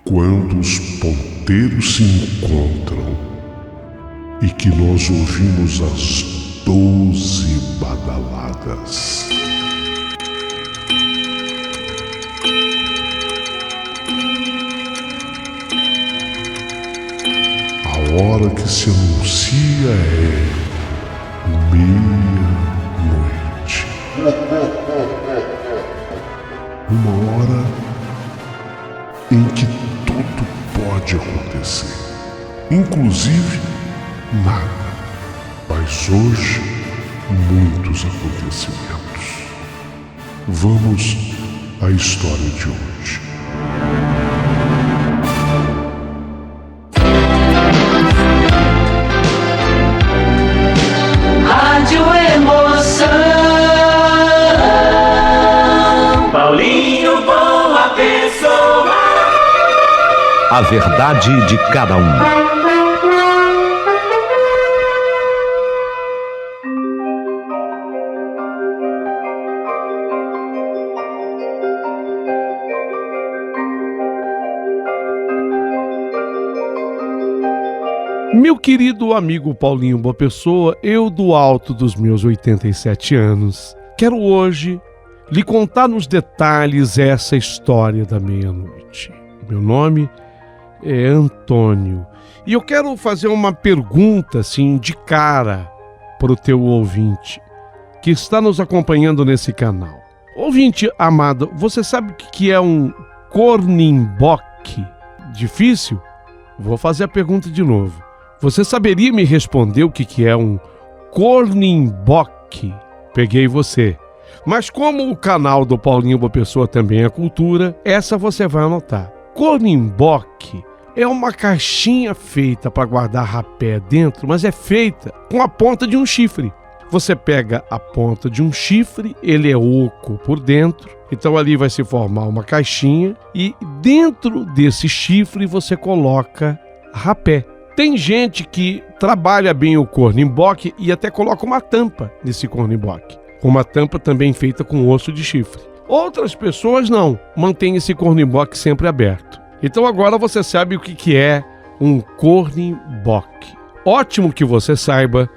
Quando os ponteiros se encontram e que nós ouvimos as 12 badaladas. A hora que se anuncia é meia-noite. Uma hora em que tudo pode acontecer, inclusive nada. Mas hoje, muitos acontecimentos. Vamos à história de hoje. Rádio Emoção. Paulinho Boa Pessoa. A verdade de cada um. Meu querido amigo Paulinho Boa Pessoa, eu do alto dos meus 87 anos, quero hoje lhe contar nos detalhes essa história da meia-noite. Meu nome é Antônio e eu quero fazer uma pergunta assim de cara para o teu ouvinte que está nos acompanhando nesse canal. Ouvinte amado, você sabe o que é um cornimboque? Difícil? Vou fazer a pergunta de novo. Você saberia me responder o que é um cornimboque? Peguei você. Mas como o canal do Paulinho Boa Pessoa também é cultura, essa você vai anotar. Cornimboque é uma caixinha feita para guardar rapé dentro, mas é feita com a ponta de um chifre. Você pega a ponta de um chifre, ele é oco por dentro, então ali vai se formar uma caixinha e dentro desse chifre você coloca rapé. Tem gente que trabalha bem o cornimboque e até coloca uma tampa nesse cornimboque. Uma tampa também feita com osso de chifre. Outras pessoas não, mantêm esse cornimboque sempre aberto. Então agora você sabe o que é um cornimboque. Ótimo que você saiba,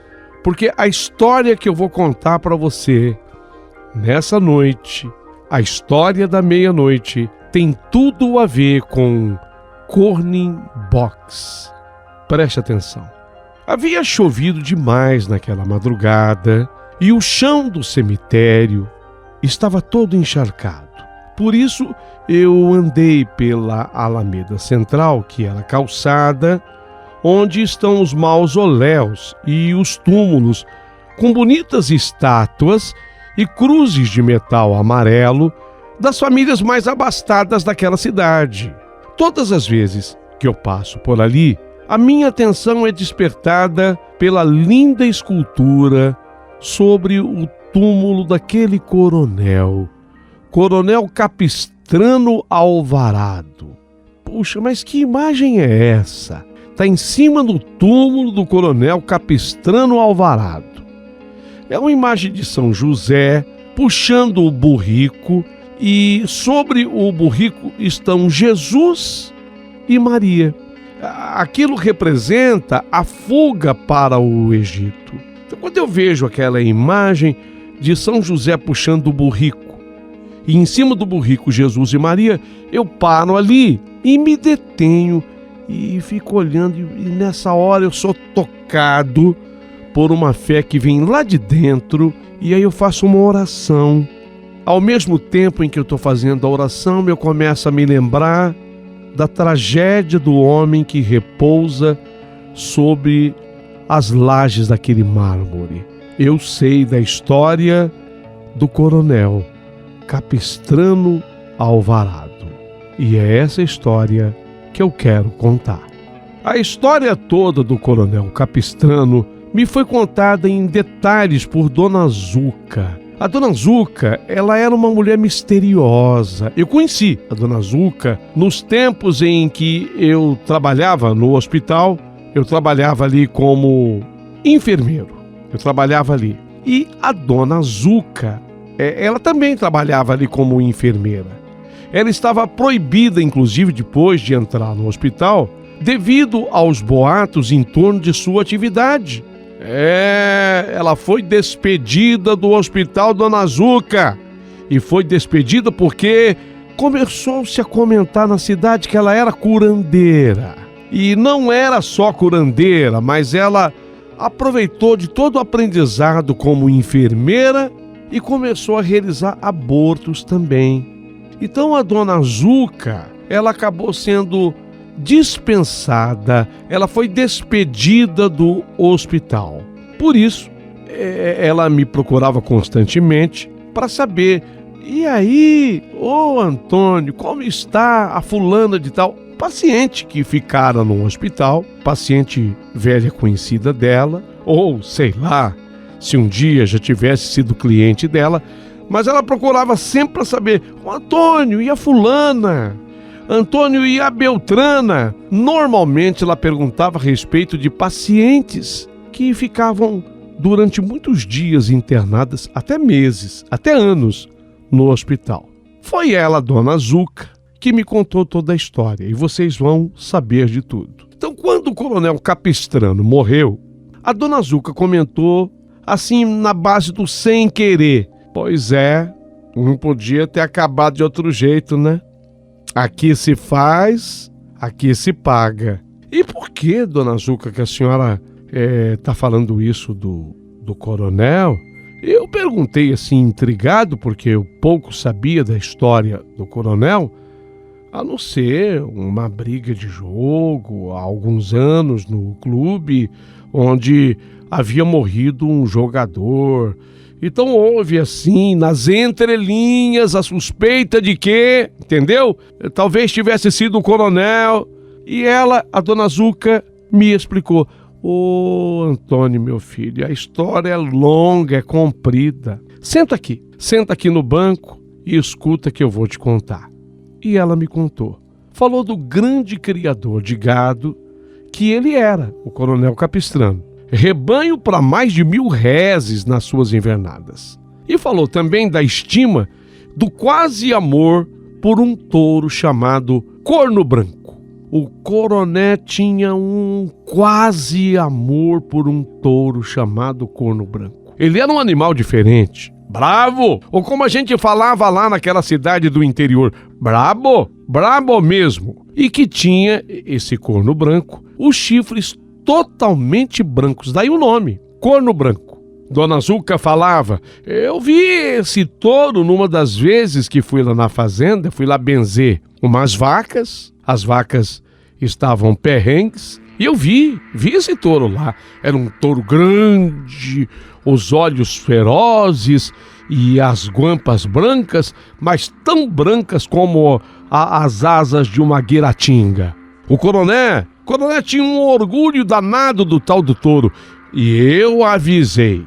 porque a história que eu vou contar para você nessa noite, a história da meia-noite, tem tudo a ver com cornimboques. Preste atenção. Havia chovido demais naquela madrugada e o chão do cemitério estava todo encharcado. Por isso, eu andei pela Alameda Central, que era a calçada, onde estão os mausoléus e os túmulos, com bonitas estátuas e cruzes de metal amarelo das famílias mais abastadas daquela cidade. Todas as vezes que eu passo por ali, a minha atenção é despertada pela linda escultura sobre o túmulo daquele Coronel Capistrano Alvarado. Puxa, mas que imagem é essa? Está em cima do túmulo do Coronel Capistrano Alvarado. É uma imagem de São José puxando o burrico e sobre o burrico estão Jesus e Maria. Aquilo representa a fuga para o Egito. Então, quando eu vejo aquela imagem de São José puxando o burrico e em cima do burrico Jesus e Maria, eu paro ali e me detenho e fico olhando e nessa hora eu sou tocado por uma fé que vem lá de dentro e aí eu faço uma oração. Ao mesmo tempo em que eu estou fazendo a oração, eu começo a me lembrar da tragédia do homem que repousa sobre as lajes daquele mármore. Eu sei da história do Coronel Capistrano Alvarado. E é essa história que eu quero contar. A história toda do Coronel Capistrano me foi contada em detalhes por Dona Zuca. A Dona Zuca, ela era uma mulher misteriosa. Eu conheci a Dona Zuca nos tempos em que eu trabalhava no hospital. Eu trabalhava ali como enfermeiro. Eu trabalhava ali. E a Dona Zuca, ela também trabalhava ali como enfermeira. ela estava proibida, inclusive depois de entrar no hospital, devido aos boatos em torno de sua atividade. Ela foi despedida do hospital Dona Zuca. E foi despedida porque começou-se a comentar na cidade que ela era curandeira. E não era só curandeira, mas ela aproveitou de todo o aprendizado como enfermeira e começou a realizar abortos também. Então a Dona Zuca, ela acabou sendo dispensada, ela foi despedida do hospital. Por isso, ela me procurava constantemente para saber: e aí, ô Antônio, como está a fulana de tal? Paciente que ficara no hospital, paciente velha conhecida dela, ou sei lá, se um dia já tivesse sido cliente dela, mas ela procurava sempre para saber: ô Antônio, e a fulana? Antônio, e a Beltrana? Normalmente ela perguntava a respeito de pacientes que ficavam durante muitos dias internadas, até meses, até anos, no hospital. Foi ela, Dona Zuca, que me contou toda a história, e vocês vão saber de tudo. Então, quando o Coronel Capistrano morreu, a Dona Zuca comentou, assim, na base do sem querer: pois é, não podia ter acabado de outro jeito, né? Aqui se faz, aqui se paga. E por que, Dona Zuca, que a senhora está falando isso do coronel? Eu perguntei assim, intrigado, porque eu pouco sabia da história do coronel, a não ser uma briga de jogo há alguns anos no clube, onde havia morrido um jogador. Então houve assim, nas entrelinhas, a suspeita de que, entendeu? Talvez tivesse sido o coronel. E ela, a Dona Zuca, me explicou: ô Antônio, meu filho, a história é longa, é comprida. Senta aqui no banco e escuta que eu vou te contar. E ela me contou. Falou do grande criador de gado que ele era, o Coronel Capistrano. Rebanho para mais de 1000 reses nas suas invernadas. E falou também da estima do quase amor por um touro chamado Corno Branco. O coronel tinha um quase amor por um touro chamado Corno Branco. Ele era um animal diferente, bravo, ou como a gente falava lá naquela cidade do interior, brabo mesmo. E que tinha, esse Corno Branco, os chifres totalmente brancos, daí o nome, Corno Branco. Dona Zuca falava: eu vi esse touro numa das vezes que fui lá na fazenda, fui lá benzer umas vacas, as vacas estavam perrengues, e eu vi esse touro lá. Era um touro grande, os olhos ferozes e as guampas brancas, mas tão brancas como as asas de uma guiratinga. O coronel tinha um orgulho danado do tal do touro. E eu avisei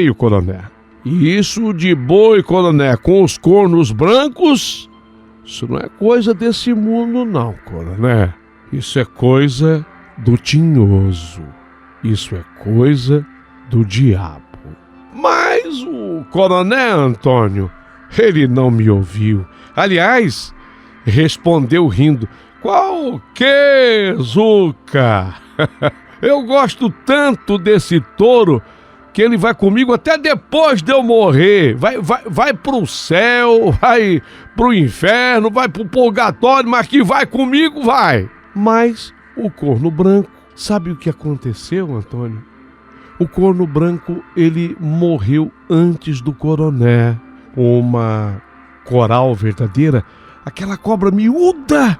o coronel. E isso de boi, coronel, com os cornos brancos, isso não é coisa desse mundo não, coronel. Isso é coisa do tinhoso. Isso é coisa do diabo. Mas o coronel Antônio, ele não me ouviu. Aliás, respondeu rindo: qual que, Zuca? Eu gosto tanto desse touro que ele vai comigo até depois de eu morrer. Vai pro céu, vai pro inferno, vai pro purgatório, mas que vai comigo, vai. Mas o Corno Branco, sabe o que aconteceu, Antônio? O Corno Branco, ele morreu antes do coronel. Uma coral verdadeira, aquela cobra miúda,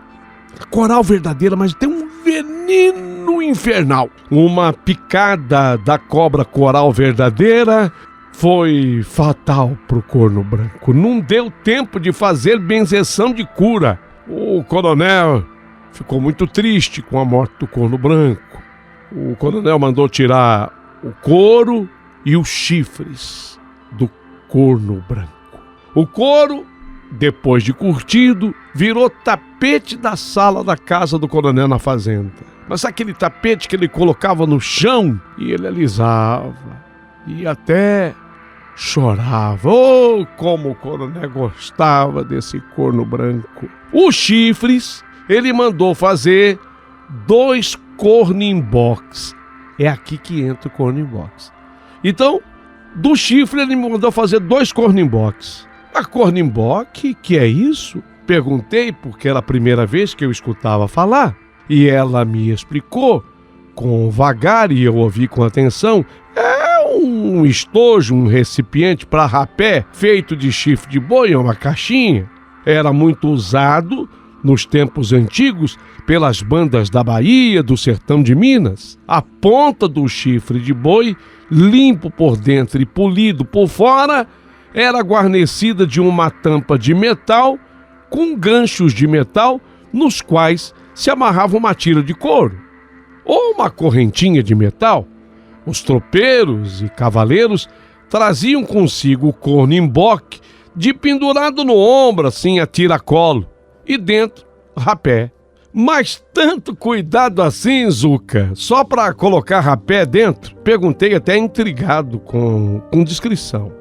coral verdadeira, mas tem um veneno infernal. Uma picada da cobra coral verdadeira foi fatal pro Corno Branco. Não deu tempo de fazer benzeção de cura. O coronel ficou muito triste com a morte do Corno Branco. O coronel mandou tirar o couro e os chifres do Corno Branco. O couro, depois de curtido, virou tapete da sala da casa do coronel na fazenda. Mas aquele tapete que ele colocava no chão e ele alisava. E até chorava. Oh, como o coronel gostava desse corno branco. Os chifres, ele mandou fazer 2 cornim-box. É aqui que entra o cornim-box. Então, do chifre ele me mandou fazer 2 cornim-box. A cornim-box, que é isso? Perguntei, porque era a primeira vez que eu escutava falar. E ela me explicou com vagar, e eu ouvi com atenção. É um estojo, um recipiente para rapé, feito de chifre de boi, é uma caixinha. Era muito usado nos tempos antigos pelas bandas da Bahia, do sertão de Minas. A ponta do chifre de boi, limpo por dentro e polido por fora, era guarnecida de uma tampa de metal com ganchos de metal nos quais se amarrava uma tira de couro ou uma correntinha de metal. Os tropeiros e cavaleiros traziam consigo o cornim-bock de pendurado no ombro, assim, a tiracolo, e dentro, rapé. Mas tanto cuidado assim, Zuca, só para colocar rapé dentro? Perguntei até intrigado com descrição.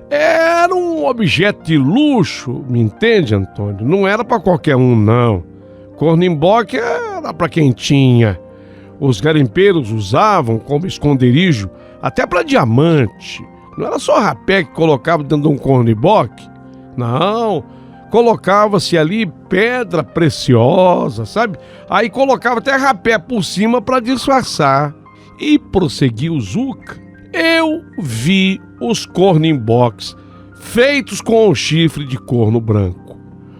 Era um objeto de luxo, me entende, Antônio? Não era para qualquer um, não. Cornim-bock era para quem tinha. Os garimpeiros usavam como esconderijo até para diamante. Não era só rapé que colocava dentro de um cornim-bock. Não, colocava-se ali pedra preciosa, sabe? Aí colocava até rapé por cima para disfarçar. E prosseguiu Zuca. Eu vi os cornim-box feitos com o chifre de corno branco.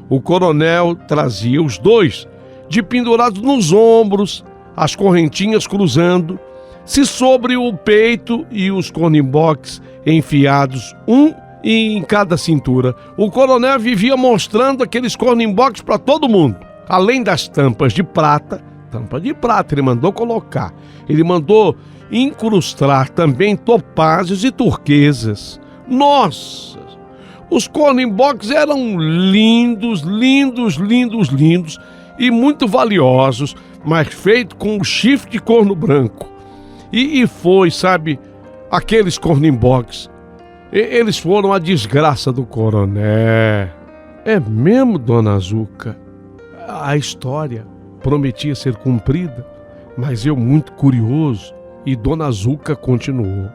O coronel trazia os 2, de pendurados nos ombros, as correntinhas cruzando, se sobre o peito e os cornim-box enfiados, um em cada cintura. O coronel vivia mostrando aqueles cornim-box para todo mundo. Além das tampa de prata ele mandou colocar. Ele mandou incrustar também topázios e turquesas. Nossa! Os cornim-box eram lindos, lindos, lindos, lindos e muito valiosos, mas feitos com o chifre de corno branco. E foi, sabe, aqueles cornim-box, eles foram a desgraça do coronel. É mesmo, dona Zuca? A história prometia ser cumprida, mas eu muito curioso, e dona Zuca continuou.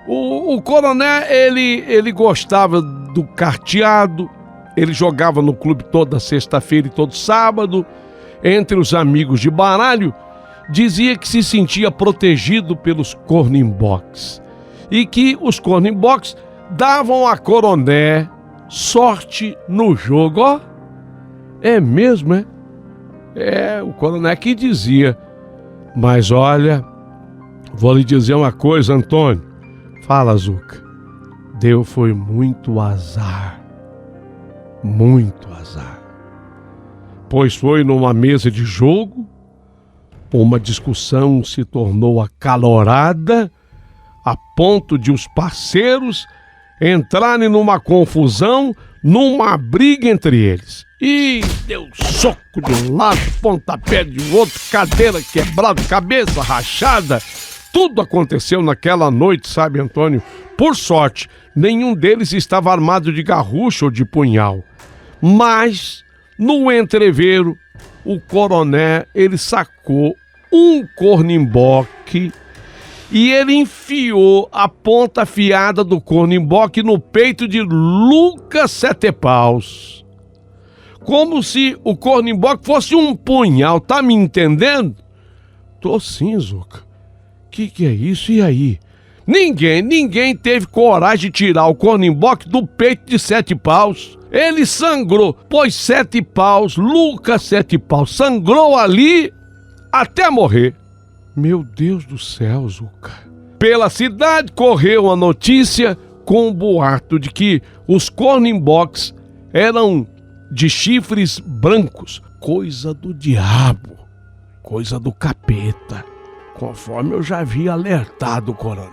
O coronel, ele gostava do carteado, ele jogava no clube toda sexta-feira e todo sábado. Entre os amigos de baralho, dizia que se sentia protegido pelos cornim-box e que os cornim-box davam a coronel sorte no jogo. Ó, é mesmo, é? É, o coronel que dizia. Mas olha, vou lhe dizer uma coisa, Antônio. Fala, Zuca. Deu foi muito azar. Muito azar. Pois foi numa mesa de jogo, uma discussão se tornou acalorada, a ponto de os parceiros entrarem numa confusão, numa briga entre eles. E deu soco de um lado, pontapé de outro, cadeira quebrada, cabeça rachada. Tudo aconteceu naquela noite, sabe, Antônio? Por sorte, nenhum deles estava armado de garrucha ou de punhal. Mas, no entreveiro, o coronel, ele sacou um cornim-bock e ele enfiou a ponta afiada do cornim-bock no peito de Lucas Sete Paus. Como se o cornim-bock fosse um punhal, tá me entendendo? Tô sim, Zuca. Que é isso? E aí? Ninguém teve coragem de tirar o cornim-bock do peito de Sete Paus. Ele sangrou, pois Sete Paus, Lucas Sete Paus, sangrou ali até morrer. Meu Deus do céu, Zuca. Pela cidade correu a notícia com o boato de que os cornim-box eram de chifres brancos. Coisa do diabo, coisa do capeta. Conforme eu já havia alertado o coronel.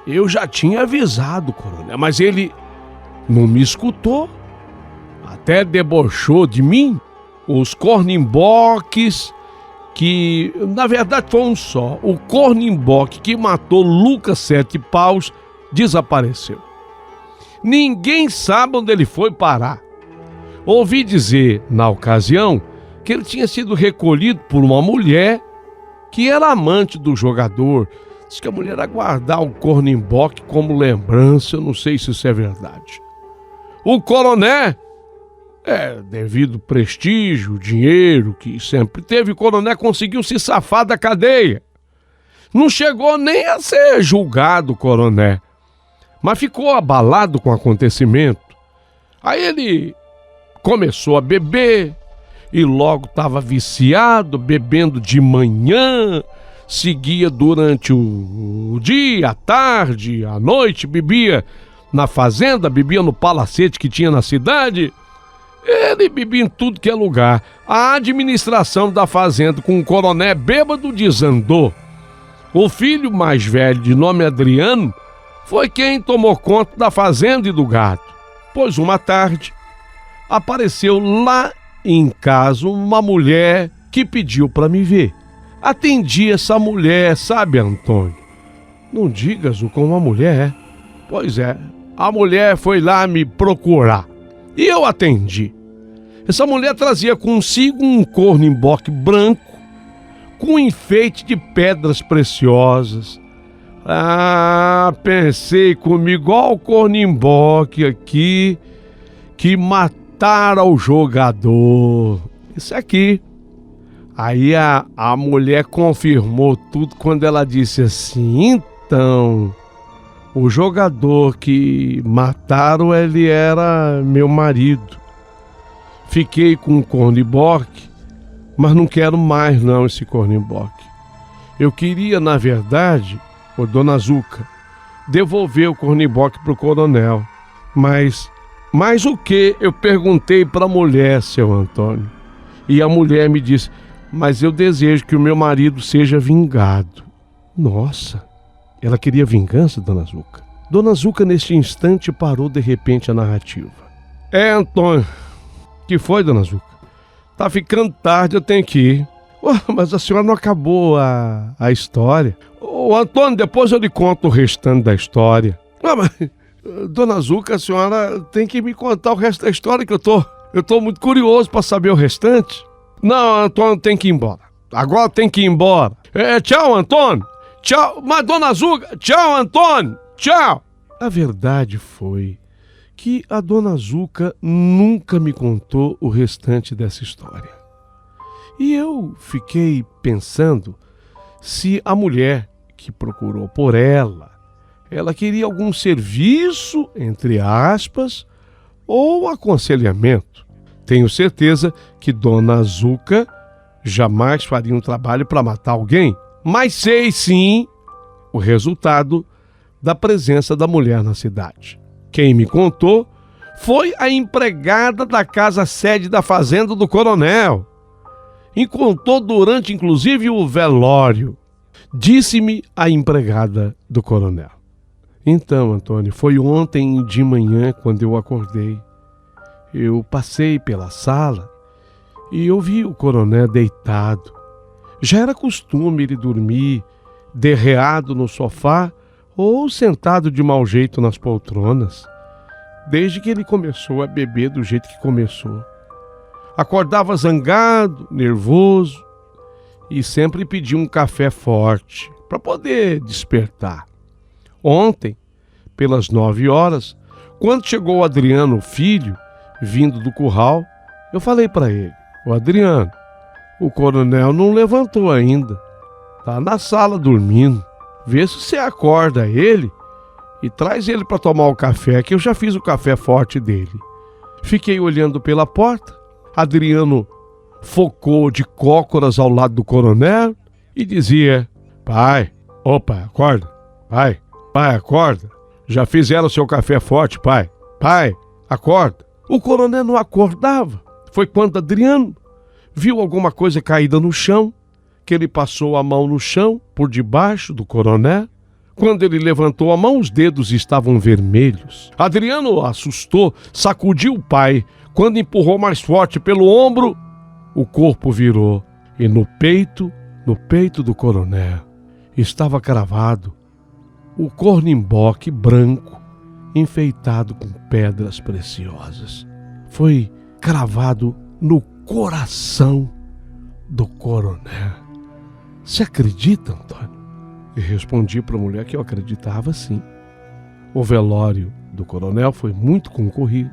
Eu já tinha avisado o coronel, mas ele não me escutou. Até debochou de mim. Os cornim-boques, que na verdade foi um só. O cornim-bock que matou Lucas Sete Paus desapareceu. Ninguém sabe onde ele foi parar. Ouvi dizer, na ocasião, que ele tinha sido recolhido por uma mulher que era amante do jogador. Diz que a mulher ia guardar o Cornimboque como lembrança. Eu não sei se isso é verdade. O Coroné, devido prestígio, dinheiro que sempre teve, o Coroné conseguiu se safar da cadeia. Não chegou nem a ser julgado o Coroné, mas ficou abalado com o acontecimento. Aí ele começou a beber e logo estava viciado, bebendo de manhã, seguia durante o dia, a tarde, a noite, bebia na fazenda, bebia no palacete que tinha na cidade. Ele bebia em tudo que é lugar. A administração da fazenda com o Coroné bêbado desandou. O filho mais velho, de nome Adriano, foi quem tomou conta da fazenda e do gado. Pois uma tarde apareceu lá em casa uma mulher que pediu para me ver. Atendi essa mulher, sabe, Antônio? Não digas o como a mulher é. Pois é, a mulher foi lá me procurar e eu atendi. Essa mulher trazia consigo um Cornimboque branco com enfeite de pedras preciosas. Pensei comigo, ó, o Cornimboque aqui que mataram o jogador. Isso aqui. Aí a mulher confirmou tudo quando ela disse assim: então, o jogador que mataram, ele era meu marido. Fiquei com o Cornimboque, mas não quero mais não esse Cornimboque. Eu queria, na verdade, dona Zuca, devolver o Cornimboque pro coronel. Mas o que? Eu perguntei para a mulher, seu Antônio. E a mulher me disse: mas eu desejo que o meu marido seja vingado. Nossa, ela queria vingança, dona Zuca? Dona Zuca, neste instante, parou de repente a narrativa. Antônio, que foi, dona Zuca? Tá ficando tarde, eu tenho que ir. Mas a senhora não acabou a história. Antônio, depois eu lhe conto o restante da história. Mas, dona Zuca, a senhora tem que me contar o resto da história, que eu tô muito curioso para saber o restante. Não, Antônio, tem que ir embora. Agora tem que ir embora. Tchau, Antônio. Tchau. Mas, dona Zuca, tchau, Antônio. Tchau. A verdade foi que a dona Zuca nunca me contou o restante dessa história. E eu fiquei pensando se a mulher que procurou por ela queria algum serviço, entre aspas, ou aconselhamento. Tenho certeza que dona Zuca jamais faria um trabalho para matar alguém, mas sei sim o resultado da presença da mulher na cidade. Quem me contou foi a empregada da casa sede da fazenda do coronel. E contou durante, inclusive, o velório. Disse-me a empregada do coronel: então, Antônio, foi ontem de manhã quando eu acordei. Eu passei pela sala e eu vi o coronel deitado. Já era costume ele dormir derreado no sofá ou sentado de mau jeito nas poltronas, desde que ele começou a beber do jeito que começou. Acordava zangado, nervoso e sempre pedia um café forte para poder despertar. Ontem, pelas 9 horas, quando chegou o Adriano, o filho, vindo do curral, eu falei para ele: ô Adriano, o coronel não levantou ainda, tá na sala dormindo. Vê se você acorda ele e traz ele para tomar o café, que eu já fiz o café forte dele. Fiquei olhando pela porta. Adriano focou de cócoras ao lado do coronel e dizia: pai, acorda. Pai, acorda. Já fizeram o seu café forte, pai. Pai, acorda. O coronel não acordava. Foi quando Adriano viu alguma coisa caída no chão, que ele passou a mão no chão, por debaixo do coronel. Quando ele levantou a mão, os dedos estavam vermelhos. Adriano assustou, sacudiu o pai. Quando empurrou mais forte pelo ombro, o corpo virou. E no peito do coronel, estava cravado o Cornimboque branco enfeitado com pedras preciosas. Foi cravado no coração do coronel. Você acredita, Antônio? E respondi para a mulher que eu acreditava sim. O velório do coronel foi muito concorrido.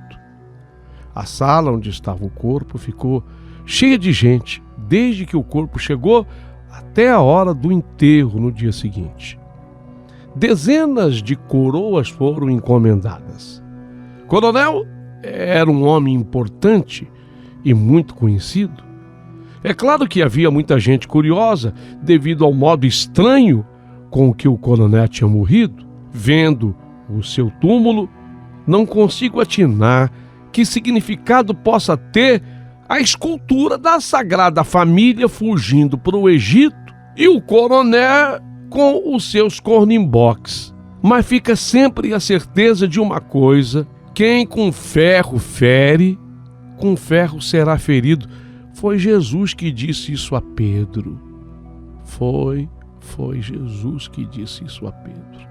A sala onde estava o corpo ficou cheia de gente, desde que o corpo chegou até a hora do enterro no dia seguinte. Dezenas de coroas foram encomendadas. Coronel era um homem importante e muito conhecido. É claro que havia muita gente curiosa devido ao modo estranho com que o coronel tinha morrido. Vendo o seu túmulo, não consigo atinar que significado possa ter a escultura da Sagrada Família fugindo para o Egito e o coronel com os seus cornimbocks. Mas fica sempre a certeza de uma coisa: quem com ferro fere, com ferro será ferido. Foi Jesus que disse isso a Pedro. Foi Jesus que disse isso a Pedro.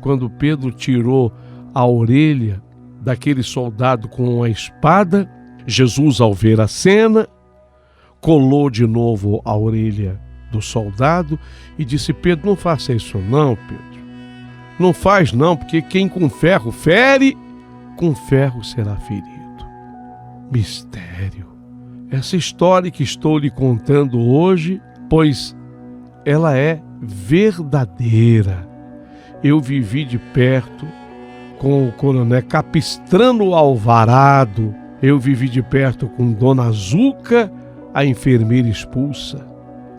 Quando Pedro tirou a orelha daquele soldado com a espada, Jesus, ao ver a cena, colou de novo a orelha do soldado e disse: Pedro, não faça isso não, Pedro. Não faz não, porque quem com ferro fere, com ferro será ferido. Mistério. Essa história que estou lhe contando hoje, pois ela é verdadeira. Eu vivi de perto com o coronel Capistrano Alvarado. Eu vivi de perto com Dona Zuca, a enfermeira expulsa,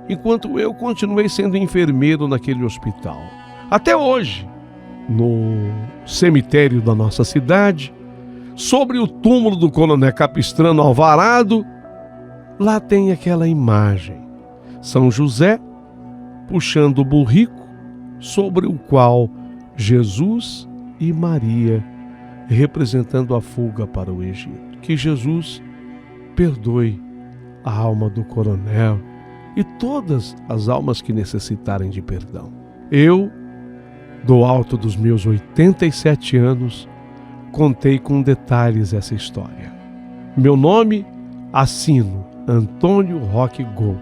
enquanto eu continuei sendo enfermeiro naquele hospital. Até hoje, no cemitério da nossa cidade, sobre o túmulo do coronel Capistrano Alvarado, lá tem aquela imagem: São José puxando o burrico sobre o qual Jesus e Maria, representando a fuga para o Egito. Que Jesus perdoe a alma do coronel e todas as almas que necessitarem de perdão. Eu, do alto dos meus 87 anos, contei com detalhes essa história. Meu nome, assino Antônio Roque Gol.